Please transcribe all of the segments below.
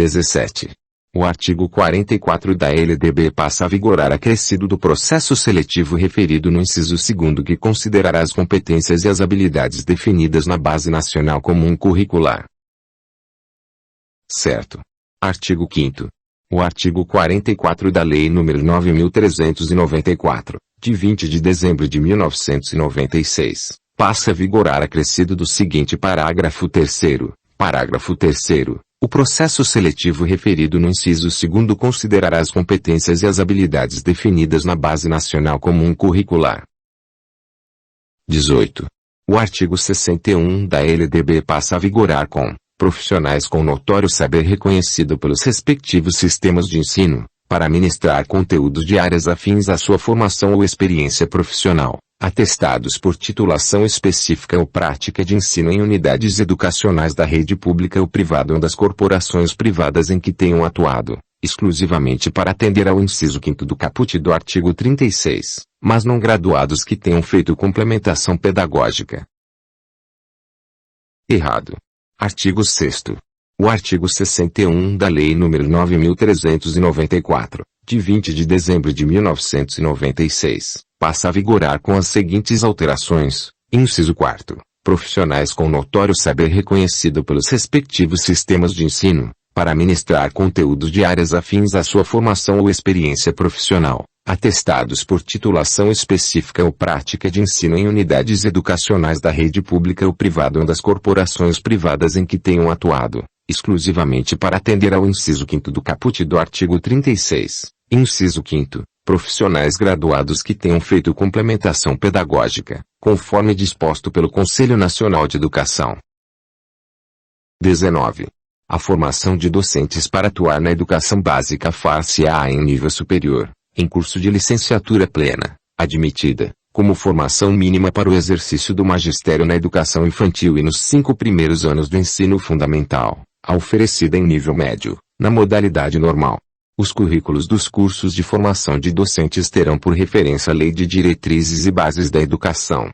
17. O artigo 44 da LDB passa a vigorar acrescido do processo seletivo referido no inciso 2º, que considerará as competências e as habilidades definidas na Base Nacional Comum Curricular. Certo. Artigo 5º. O artigo 44 da Lei nº 9.394, de 20 de dezembro de 1996, passa a vigorar acrescido do seguinte parágrafo 3º. Parágrafo 3º. O processo seletivo referido no inciso 2º considerará as competências e as habilidades definidas na Base Nacional Comum Curricular. 18. O artigo 61 da LDB passa a vigorar com profissionais com notório saber reconhecido pelos respectivos sistemas de ensino, para ministrar conteúdos de áreas afins à sua formação ou experiência profissional, atestados por titulação específica ou prática de ensino em unidades educacionais da rede pública ou privada ou das corporações privadas em que tenham atuado, exclusivamente para atender ao inciso 5º do caput do artigo 36, mas não graduados que tenham feito complementação pedagógica. Errado. Artigo 6º. O artigo 61 da Lei nº 9.394, de 20 de dezembro de 1996, passa a vigorar com as seguintes alterações. Inciso 4º. Profissionais com notório saber reconhecido pelos respectivos sistemas de ensino, para ministrar conteúdos de áreas afins à sua formação ou experiência profissional, atestados por titulação específica ou prática de ensino em unidades educacionais da rede pública ou privada ou das corporações privadas em que tenham atuado, exclusivamente para atender ao inciso 5º do caput do artigo 36, inciso 5º, profissionais graduados que tenham feito complementação pedagógica, conforme disposto pelo Conselho Nacional de Educação. 19. A formação de docentes para atuar na educação básica far-se-á em nível superior, em curso de licenciatura plena, admitida, como formação mínima para o exercício do magistério na educação infantil e nos 5 primeiros anos do ensino fundamental, a oferecida em nível médio, na modalidade normal. Os currículos dos cursos de formação de docentes terão por referência a Lei de Diretrizes e Bases da Educação.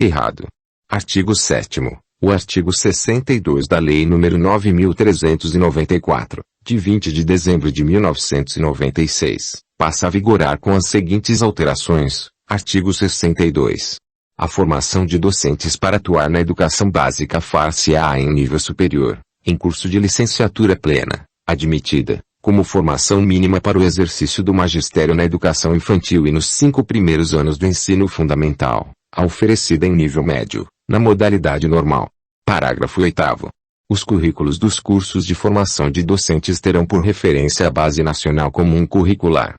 Errado. Artigo 7º. O artigo 62 da Lei nº 9.394, de 20 de dezembro de 1996, passa a vigorar com as seguintes alterações. Artigo 62. A formação de docentes para atuar na educação básica far-se-á em nível superior, em curso de licenciatura plena, admitida, como formação mínima para o exercício do magistério na educação infantil e nos 5 primeiros anos do ensino fundamental, a oferecida em nível médio, na modalidade normal. Parágrafo 8º. Os currículos dos cursos de formação de docentes terão por referência a Base Nacional Comum Curricular.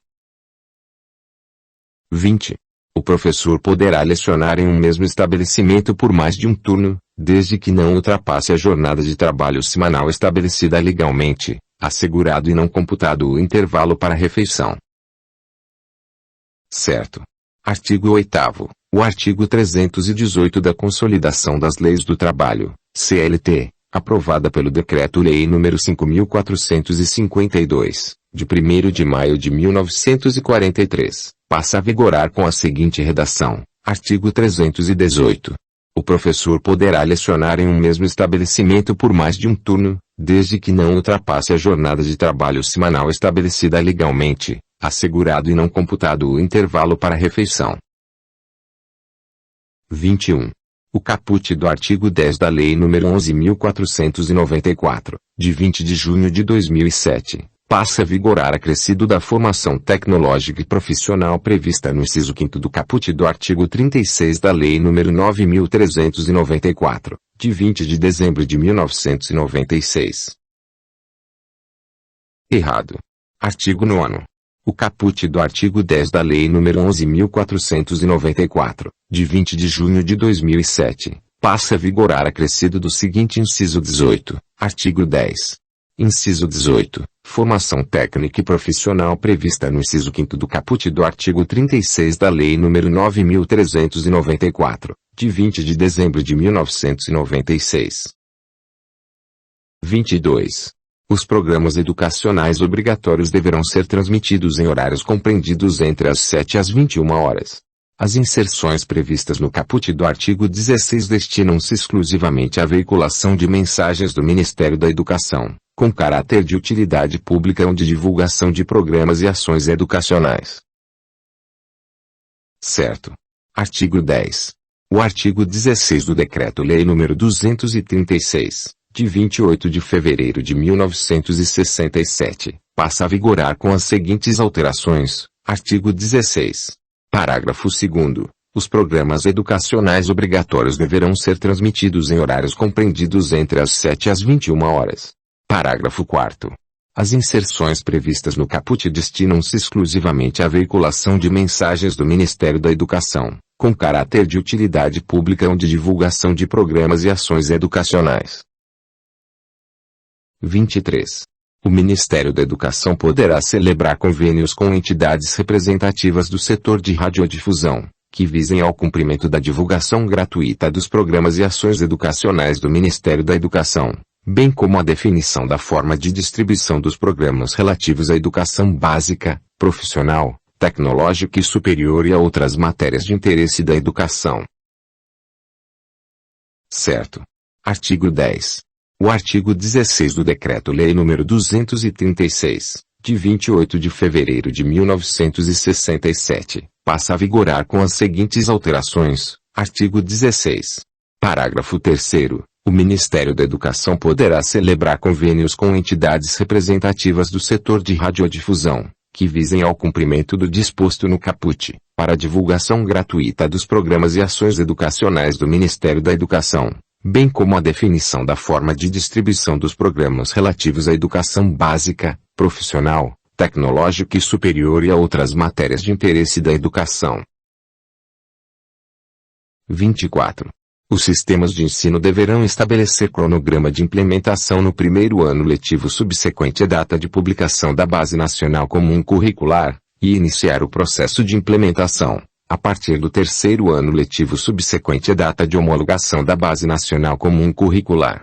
20. O professor poderá lecionar em um mesmo estabelecimento por mais de um turno, desde que não ultrapasse a jornada de trabalho semanal estabelecida legalmente, assegurado e não computado o intervalo para refeição. Certo. Artigo 8º. O artigo 318 da Consolidação das Leis do Trabalho, CLT, aprovada pelo Decreto-Lei nº 5.452, de 1º de maio de 1943, passa a vigorar com a seguinte redação. Artigo 318. O professor poderá lecionar em um mesmo estabelecimento por mais de um turno, desde que não ultrapasse a jornada de trabalho semanal estabelecida legalmente, assegurado e não computado o intervalo para refeição. 21. O caput do artigo 10 da Lei nº 11.494, de 20 de junho de 2007, passa a vigorar acrescido da formação tecnológica e profissional prevista no inciso 5º do caput do artigo 36 da Lei nº 9.394, de 20 de dezembro de 1996. Errado. Artigo 9º. O caput do artigo 10 da Lei nº 11.494, de 20 de junho de 2007, passa a vigorar acrescido do seguinte inciso 18, artigo 10. Inciso 18. Formação técnica e profissional prevista no inciso 5º do caput do artigo 36 da Lei nº 9.394, de 20 de dezembro de 1996. 22. Os programas educacionais obrigatórios deverão ser transmitidos em horários compreendidos entre as 7 às 21 horas. As inserções previstas no caput do artigo 16 destinam-se exclusivamente à veiculação de mensagens do Ministério da Educação, com caráter de utilidade pública ou de divulgação de programas e ações educacionais. Certo. Artigo 10. O artigo 16 do Decreto-Lei nº 236, de 28 de fevereiro de 1967, passa a vigorar com as seguintes alterações. Artigo 16. Parágrafo 2º. Os programas educacionais obrigatórios deverão ser transmitidos em horários compreendidos entre as 7 e as 21 horas. Parágrafo 4º. As inserções previstas no caput destinam-se exclusivamente à veiculação de mensagens do Ministério da Educação, com caráter de utilidade pública ou de divulgação de programas e ações educacionais. 23. O Ministério da Educação poderá celebrar convênios com entidades representativas do setor de radiodifusão, que visem ao cumprimento da divulgação gratuita dos programas e ações educacionais do Ministério da Educação, bem como a definição da forma de distribuição dos programas relativos à educação básica, profissional, tecnológica e superior e a outras matérias de interesse da educação. Certo. Artigo 10. O artigo 16 do Decreto-Lei nº 236, de 28 de fevereiro de 1967, passa a vigorar com as seguintes alterações. Artigo 16. Parágrafo 3º. O Ministério da Educação poderá celebrar convênios com entidades representativas do setor de radiodifusão, que visem ao cumprimento do disposto no caput, para a divulgação gratuita dos programas e ações educacionais do Ministério da Educação, bem como a definição da forma de distribuição dos programas relativos à educação básica, profissional, tecnológica e superior e a outras matérias de interesse da educação. 24. Os sistemas de ensino deverão estabelecer cronograma de implementação no primeiro ano letivo subsequente à data de publicação da Base Nacional Comum Curricular, e iniciar o processo de implementação, a partir do terceiro ano letivo subsequente à data de homologação da Base Nacional Comum Curricular.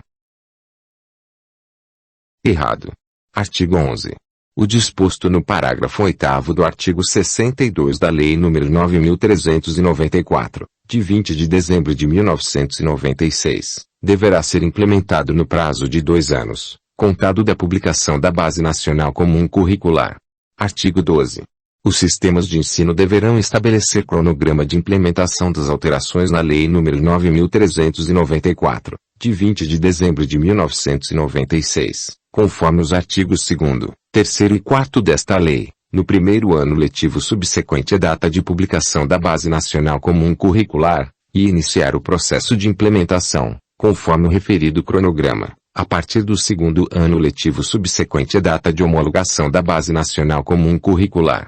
Errado. Artigo 11. O disposto no parágrafo 8º do artigo 62 da Lei nº 9.394, de 20 de dezembro de 1996, deverá ser implementado no prazo de 2 anos, contado da publicação da Base Nacional Comum Curricular. Artigo 12. Os sistemas de ensino deverão estabelecer cronograma de implementação das alterações na Lei nº 9.394, de 20 de dezembro de 1996, conforme os artigos 2º, 3º e 4º desta lei, no primeiro ano letivo subsequente à data de publicação da Base Nacional Comum Curricular, e iniciar o processo de implementação, conforme o referido cronograma, a partir do segundo ano letivo subsequente à data de homologação da Base Nacional Comum Curricular.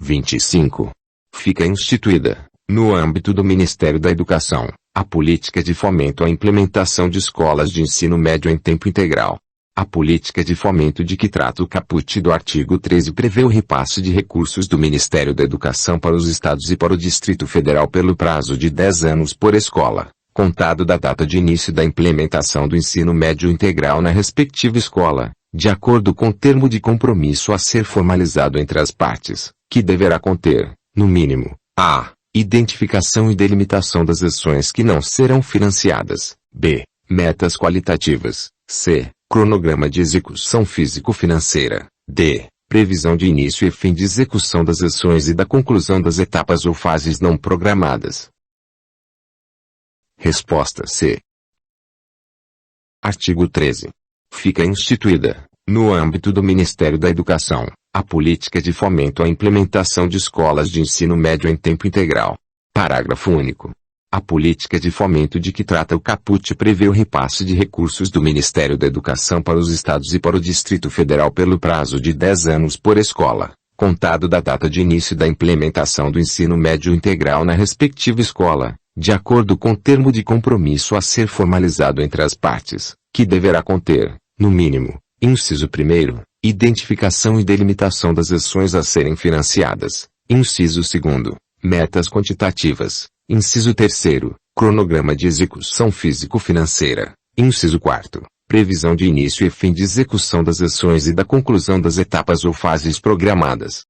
25. Fica instituída, no âmbito do Ministério da Educação, a política de fomento à implementação de escolas de ensino médio em tempo integral. A política de fomento de que trata o caput do artigo 13 prevê o repasse de recursos do Ministério da Educação para os Estados e para o Distrito Federal pelo prazo de 10 anos por escola, contado da data de início da implementação do ensino médio integral na respectiva escola, de acordo com o termo de compromisso a ser formalizado entre as partes, que deverá conter, no mínimo, a identificação e delimitação das ações que não serão financiadas, b. metas qualitativas, c. cronograma de execução físico-financeira, d. previsão de início e fim de execução das ações e da conclusão das etapas ou fases não programadas. Resposta C. Artigo 13. Fica instituída, no âmbito do Ministério da Educação, a política de fomento à implementação de escolas de ensino médio em tempo integral. Parágrafo único. A política de fomento de que trata o caput prevê o repasse de recursos do Ministério da Educação para os Estados e para o Distrito Federal pelo prazo de 10 anos por escola, contado da data de início da implementação do ensino médio integral na respectiva escola, de acordo com o termo de compromisso a ser formalizado entre as partes, que deverá conter, no mínimo, inciso 1º, identificação e delimitação das ações a serem financiadas, inciso 2º, metas quantitativas, inciso 3º, cronograma de execução físico-financeira, inciso 4º, previsão de início e fim de execução das ações e da conclusão das etapas ou fases programadas.